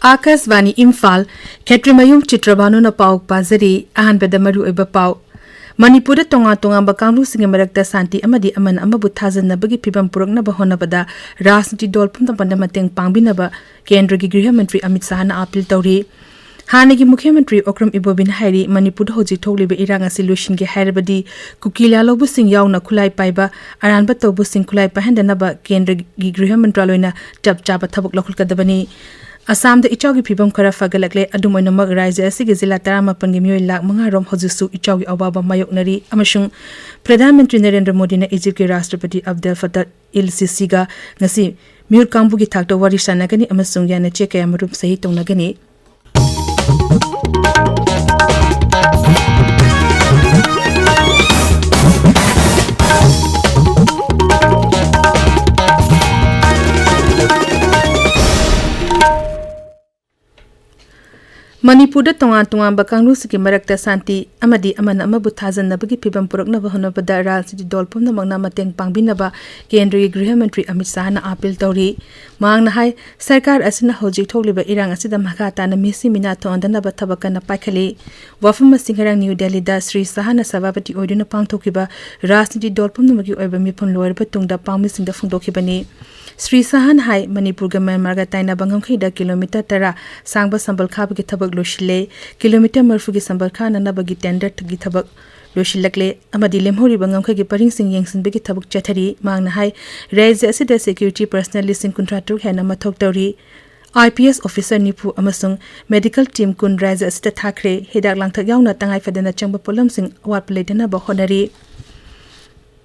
Akasvani Imphal Ketrimayum Chitrabhanu na pau pazari ahanbada maru iba pau Manipuri tonga bakanglu singe marakta santi amadi aman amabu thazannabagi phibam puraknaba honabada rajniti dol pumna panda mateng pangbinaba Kendra gi Griha Mantri Amit Shah na appeal tawri Hanagi Mukhyamantri Okram Ibobin Hairi Manipur hoji thogliba irang asi loishin ge hairabadi kukila lobu sing yauna khulai paiba aranba tobu sing khulai pahandanaba Kendra gi Griha Mantraloina tap chaba thabuk lokhul kadabani Assam the Ichogi Pibam Kara Fagalakle Adumoina Magraja Sigizilla Taramapan Gimio Lak Mangarom Hozusu Ichogi Obaba Mayoknari Amashung Pradhan Mantri Narendra Modi na Egypt ke Rashtrapati Abdel Fattah el-Sisi ngasi Mur Kambugi Thakta Wari Sanagani Amasung Yana Cheke Amarum Sahi Tongnagani Manipur tonga bakanglu sigi marakta santi amadi amana amabu thazannabagi phibam puraknaba honabada rajniti dol pumna magna mateng pangbinaba Kendriya Griha Mantri Amit Shah na appeal tawri mangna hai sarkar asina hoji thogliba irang asida makha tana misi mina thondanaba thabakana paikhali wafam singarang New Delhi da Sri Shah na sabapati oiduna pangthokiba rajniti dol pumna magi oiba mipon loirba tungda pangmisinda phungdokhibani Sri Sahan Hai Manipur Gaman Marga Taina Bangam Khida kilometer tara Sangba Sambal Khabagi Thabak Loshile kilometer Murfugi Sambal Khan Nabagi tender Gi Thabak Loshilakle Amadi Lemhori Bangam Khagi Paring Sing Yangsin Bigi Thabak Chathari Mangna Hai Raise Asida Security Personal Listing Contractor Hana Mathok Tawri IPS Officer Nipu Amasung Medical Team Kun Raise Asida Thakre Hidak Langthak Yauna Tangai Fadana Changba Polam Sing Awat Pledana Ba Honari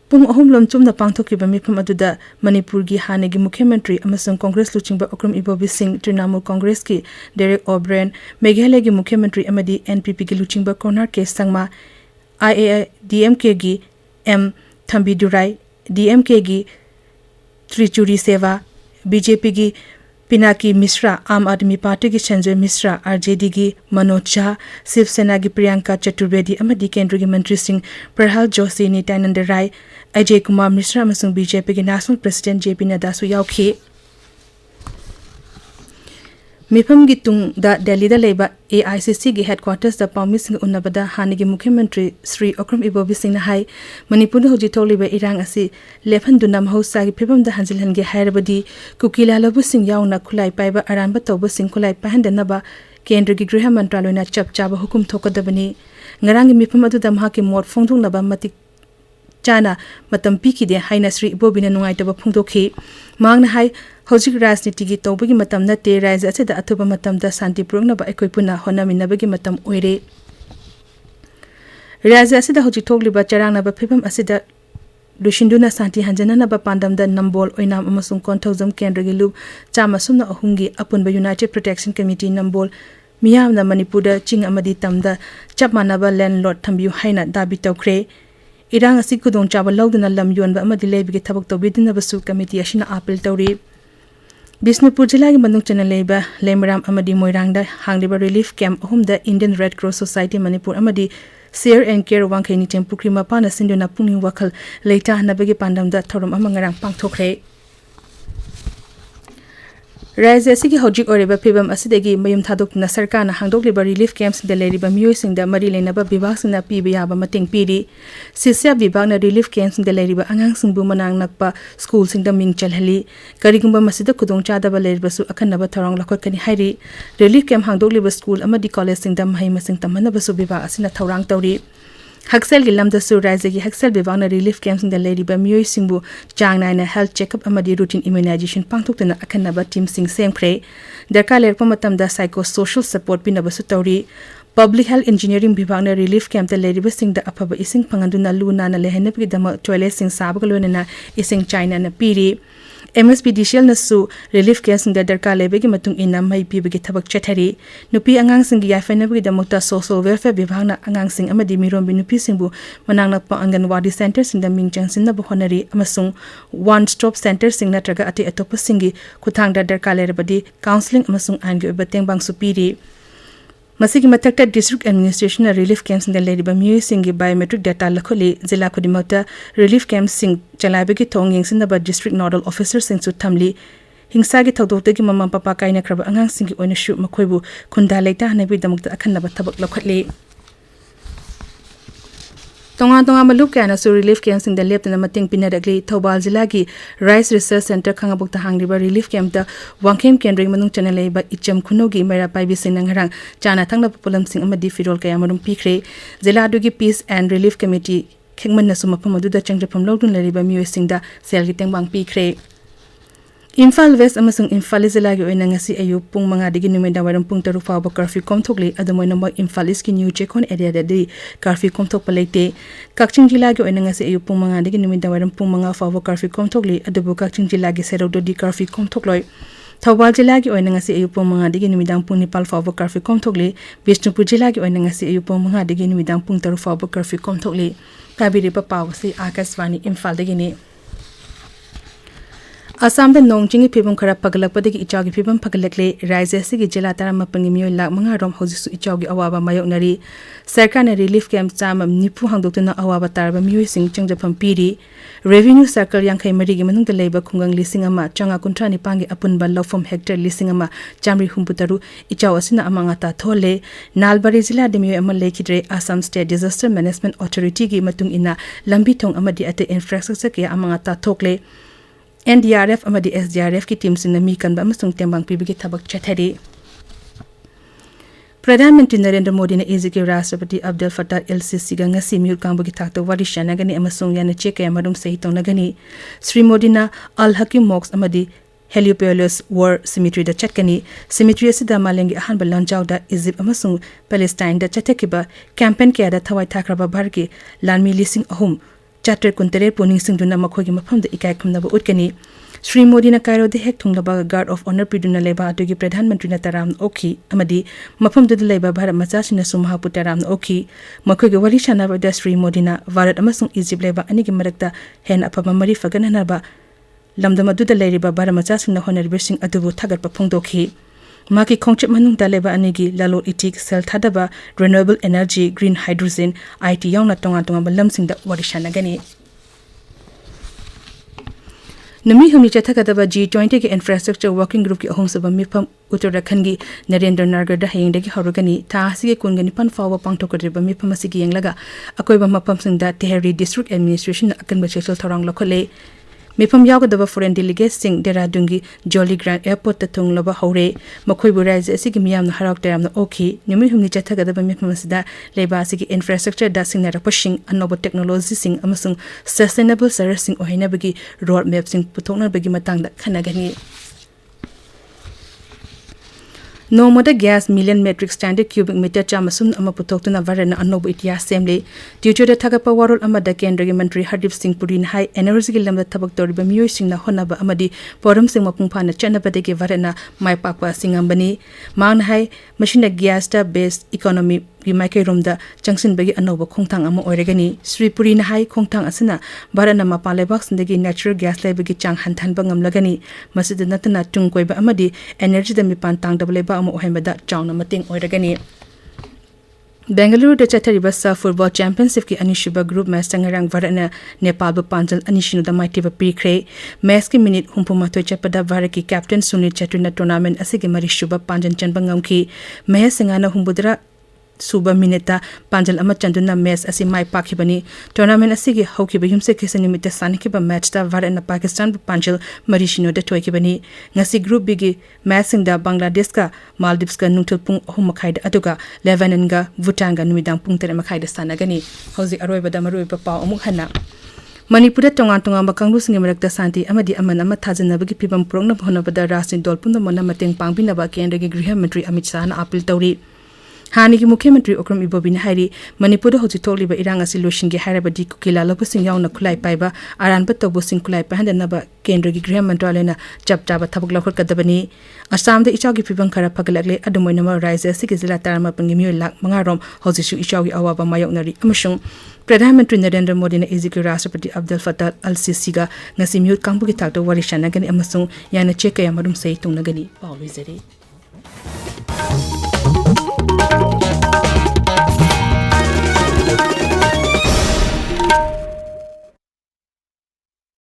Pung ahum lomchum na pangthokiba mifam aduda Manipur gi hanegi Mukhyamantri amasung Congress luchingba Okram Ibobi Singh Trinamool Congress ki Derek O'Brien Meghalaya gi Mukhyamantri amadi NPP gi luchingba Konar K Sangma IAI DMK gi M Thambi Durai DMK gi Trichuri Seva BJP gi Pinaki Mishra Aam Aadmi Party ki Sanjay Mishra RJD ki Manoj Jha Shiv Sena ki Priyanka Chaturvedi amadi Kendra gi Mantri Singh Prahal Joshi Nityananda Rai Ajay Kumar Mishra amasung BJP ki National President JP Nadda su yaukhi Mifam gi tung da Delhi da leiba AICC gi headquarters da Pawmi Singh Unnabada hanigi Mukhyamantri Sri Okram Ibobi Singh na hai Manipur hoji tholiba irang asi lephanduna mahausa gi phibam da hanjilhan gi hairabadi kukila lobu sing yauna khulai paiba aranba tobu sing khulai pahandanaba Kendra gi Griha Mantraloina chap chaba hukum thokadabani ngarang gi mifam adu da mahaki mot phongdungnaba matik Chana matam piki de haina Sri Ibobi na nungaitaba phungdokhi mangna hai Hojik Rajniti gi tawbagi matam nate raija asida athuba matam da santi puraknaba aikoi puna honaminabagi matam oire raija asida hojik thogliba charangnaba phibam asida lushinduna santi hanjananaba pandam da nambol oinam amasung konthojam Kendra gi lub chama sumna ahungi apunba United Protection Committee nambol miyamna Manipur da ching amadi tamda chapmanaba landlord thambiu haina dabi tawkhre irang asi kudong chaba lawduna lam yonba amadi leibigi thabak tawbidinaba su committee ashina appeal tawri Bisnupur Jilla ki Mandung Channel Leiba Lemram Amadi Moirangda Hangliba Relief Camp Ahumda Indian Red Cross Society Manipur Amadi Share and Care Wangkhaini Tempukri Mapana Sinduna Pungning Wakhal Leita Nabagi Pandamda Thorum Amangarang Pangthokre Raija asigi hojik oreba phibam asidagi mayum thadokna sarkarna hangdokliba relief camps de leriba miyosingda mari leinaba bibag singna piba yaba mateng piri sisya bibag na relief camps de leriba angang singbu manang nakpa school singda ming chalhali karigumba masida khudong chadaba leriba su akhanaba tharong lakhot hairi relief camp hangdokliba school amadi college singda mahai masing tamhanaba su bibag asina thaurang tawri Haksel gi lamda su raija gi Haksel bibag na relief camps de leriba miyoy singbu changna na health checkup amadi routine immunization pangtokna akhanaba team sing semkhre darka lerpa matamda psychosocial support pinaba su tawri public health engineering bibag na relief camp de leriba singda afaba ising panganduna luna na lehenabgi dama toilet sing sabgalona ising China na piri MSPDCL nasu relief camps singda darka lebegi matung ina mai pibagi thabak chathari nupi angang sing gi yafanabgi damokta social welfare bibag na angang sing amadi mirombi nupi singbu manangnakpa anganwadi center singda mingchang sinna honari amasung one stop center sing natraga ati atopa singi kuthangda darka lerbadi counseling amasung angi obateng bang supiri Masigi matakta district administration relief camps in the lady Bamu singi biometric data lakholi zila khudimota relief camps sing chalabegi thonging sin the district nodal officer sing su thamli हिंसागी थौदोक्तगी ममा पपा काइनख्रब अंगांसिंगी ओइनसु मखोइबु खुंदा लेता हनबीदमक्ता अखन्नब थबक लखटले तोंगा मलुक कैनासु रिलीफ कैंप सिंग द लेप्तना मतिंग पिनरगली थौबाल जिला की राइस रिसर्च सेंटर खंगाबुक्ता हांगलिबा रिलीफ कैंप द वांखेम केंद्रिंग मनुंग चनलेबा इचम खुनोगी मेरा पाइबी सिंग नंगरंग चाना थंगना पुलम सिंग अमदी फिरोल कया मरुम पिखरे जिला दुगी पीस एंड रिलीफ कमिटी खेंगमन नसु मफम अदुदा चंगजफम लौदुन लरिबा मियो सिंग द सेल गी तेंगबांग पिखरे इम्फाल वेस्ट अमसुंग इम्फाल जिला की ओइना ngasi ayu pung 5 digi numida waram pung 3 fawba curfew komthokli adumoina mo Imphal इस की न्यू चेकोन एरिया ददि curfew komthok palaite kakching जिला की ओइना ngasi ayu pung 5 digi numida waram pung 5 fawba curfew komthokli adubu kakching जिला की सेरोदो di curfew komthokloi थौबाल जिला की ओइना ngasi ayu pung 5 digi numidang pung 9 fawba curfew komthokli Bishnupur जिला की ओइना ngasi ayu pung 5 digi numidang pung 3 fawba curfew komthokli kabiri pa pawsi akaswani Imphal dagi ni Assam द नोंगचिंग फिबम खरा पगलकपदगी इचागी फिबम पगलकले राज्य सिगी जिला तरामपंगी मियो लाख मंगा रोम होजिसु इचागी अवाबा मायोकनरी सरकार ने रिलीफ कैंप चाम निफु हांगदोक्तना अवाबा तारबा मियो सिंग चंगजफम पीरी रेवेन्यू सर्कल यांखै मरिगी मनुंग लेबा खुंगंग लिसिंग अमा चंगा कुंट्रा निपांगी अपुनबा लौफम हेक्टर लिसिंग अमा चामरी हुंपुतरु इचाव असिना अमांगाता थोले नालबारी जिला देमियो अमा लेखिद्रे Assam state disaster management authority की मतुंग इना लंबी थोंग अमदी अते इंफ्रास्ट्रक्चर के अमांगाता थोकले NDRF amadi SDRF की टीम सिंग मी कनबा अमसुंग तेंबांग पिबिगी थबक चथरी प्रधानमंत्री नरेंद्र मोदी ने इजी के राष्ट्रपति अब्दुल फत्ताह एल-सिसी गा ngasi म्यूट कांबगी थाक्तो वारी शानागनी अमसुंग याना चेक या मरुम सही तोंगनी श्री मोदी ना अल हकीम मॉक्स अमदी हेलियोपोलिस वॉर सिमेट्री द चटकनी सिमेट्री असिदा मालेंगी अहान बलंजाव दा इजिप्ट अमसुंग पैलेस्टाइन दा चटकिबा कैंपेन के आदा थवाई थाखरबा भारत की लानमी लिसिंग अहुम चार्टर कुंतरे पोनिंग सिंधुना मखोगी मफम द इकाय खुमनबा उटकनी श्री मोदी ना कायरो दे हेक थुंगलबा गार्ड ऑफ ऑनर पिदुना लेबा अदुगी प्रधानमंत्री ना तराम ओखी अमदी मफम दुद लेबा भारत मचासिना सुमहा पुतराम ओखी मखोगी वरी शानाबा द श्री मोदी ना भारत अमसुंग इजिप्ट लेबा अनिगी मरकता हेन अफबा मरी फगननाबा लमदम अदुदा लेरिबा भारत मचासिना होनरबिसिंग अदुबु थगरपा फोंदोखी माकी खोंचप मनुंग दालेबा अनिगी लालो इटिक सेल थादबा renewable energy green hydrogen IT यावना तोंगा बलमसिंग द वरिशानागनी नमी हमनी चथकदबा G20 के इंफ्रास्ट्रक्चर वर्किंग ग्रुप की अहम सबम मिफम उत्तराखंड की नरेंद्र नगर द हयंगदगी हरगनी थासी के कुनगनि पन फाव पांगथोकदबा मिफम असिगी यंगलगा अकोइबा मफमसिंग द तेहरी डिस्ट्रिक्ट एडमिनिस्ट्रेशन अकनबा सेक्सुअल थौरांग लखले मिफम यागदबा फॉरेन डेलीगेट सिंग देरादुंगी जॉली ग्रांड एयरपोर्ट त थुंगलबा हौरे मखोइबु राज्य असिगी मियामना हराक तेरामना ओखी निमि हुमनि चथगदबा मिफम असिदा लेबा असिगी इंफ्रास्ट्रक्चर दा सिंगनारपशिंग अनोबा टेक्नोलॉजी सिंग अमसुंग सस्टेनेबल सर्विस सिंग ओहिनाबगी रोड मैप सिंग पुथोकनबगी मतंगदा खनगनी नोमोदा gas million metric standard cubic metre चामसुम अमा पुथोक्तुना वरना अनोब इतिहास सेमले ट्यूचर थगप वारोल अमदा केंद्र के मंत्री हरदीप सिंह पुरी ने हाई एनर्जी के लमदा थबक तोरिबा मियोय सिंगना होनबा अमदी पोरम सिंह मपुंग फाना चनबदे के वरना माइपाकवा सिंगंबनी मांग हाई मशीन गैस ता बेस्ड इकोनॉमी की माइके रोमदा चंगसिनबगी अनोब खोंगथांग अमा ओइरगनी श्री पुरी ने हाई खोंगथांग असना भारत मपान लेबाक सिंदगी नेचुरल गैस लेबगी चांग हनथानबा ngमलगनी मसिद नतना तुंग कोइबा अमदी एनर्जी द मिपान तांगदब लेबा अमा ओहेमदा चाउना मतिंग ओइरगनी बेंगलुरु चथरीबा सा फुटबॉल चैंपियनशिप की अनिशुबा ग्रुप मैच संगरंग भारत नेपाल पांजल अनिशिनुदा माइटीबा पीखरे मैच की मिनट 34 चपदा भारत की कैप्टन सुनील छेत्री टूर्नामेंट असिगे मरिशुबा पांजन चनबा ngमखी महेश सिंगाना हुंबुदरा सुबह मिनिटा पांजल अमा चंदुना मैच असी माइ पाखिबनी टूर्नामेंट असिगे हौखिबा युमसे किसे निमित्त सानिखिबा मैच ता भारत न पाकिस्तान पांजल मरिशिनो द टोयकिबनी ngasi ग्रुप बी की मैच सिंगदा बांग्लादेश का मालदीव्स का नुंगथुल पुंग 3 मखाइदा अदुगा लेबानन गा भूटान गा नुमिदांग पुंग 3 मखाइदा सानागनी हौजि अरोइबदा मरुइबा पाव अमुक हना मणिपुर तोंगा कांग्रेस सिंग मरकता शांति अमदी अमन अमा थाजनबगी फिबम पुरंगना होनबदा राजनीति दल पुनमना मतेंग पांगबिनबा केंद्र के गृह मंत्री अमित शाह ना अपील तौरी हानि की मुख्यमंत्री ओक्रम इबोबिन हाइरी मणिपुर होजि थोलिबा इरांग असि लोशिंगे हाइरबदी कुकिला लोबसिंग यावना खुलाई पाइबा आरानब तोबसिंग खुलाई पाहनदनबा केंद्र की गृह मंत्रालयना चपचाबा थबक लखरकदबनी असम द इचागी फिबम खरा फगलगले अदुमोइनम राज्य असि के जिला तारामा पंगे मियो लाख मंगारोम होजिसु इचागी अवाबा मायोकनरी अमसुंग प्रधानमंत्री नरेंद्र मोदी ने इजी के राष्ट्रपति अब्दुल फत्ताह एल-सिसी गा ngasi म्यूट कांगबुगी थाक्तो वारी शानागनी अमसुंग याना चेक या मरुम सही तुंगनगनी पावलिजरी।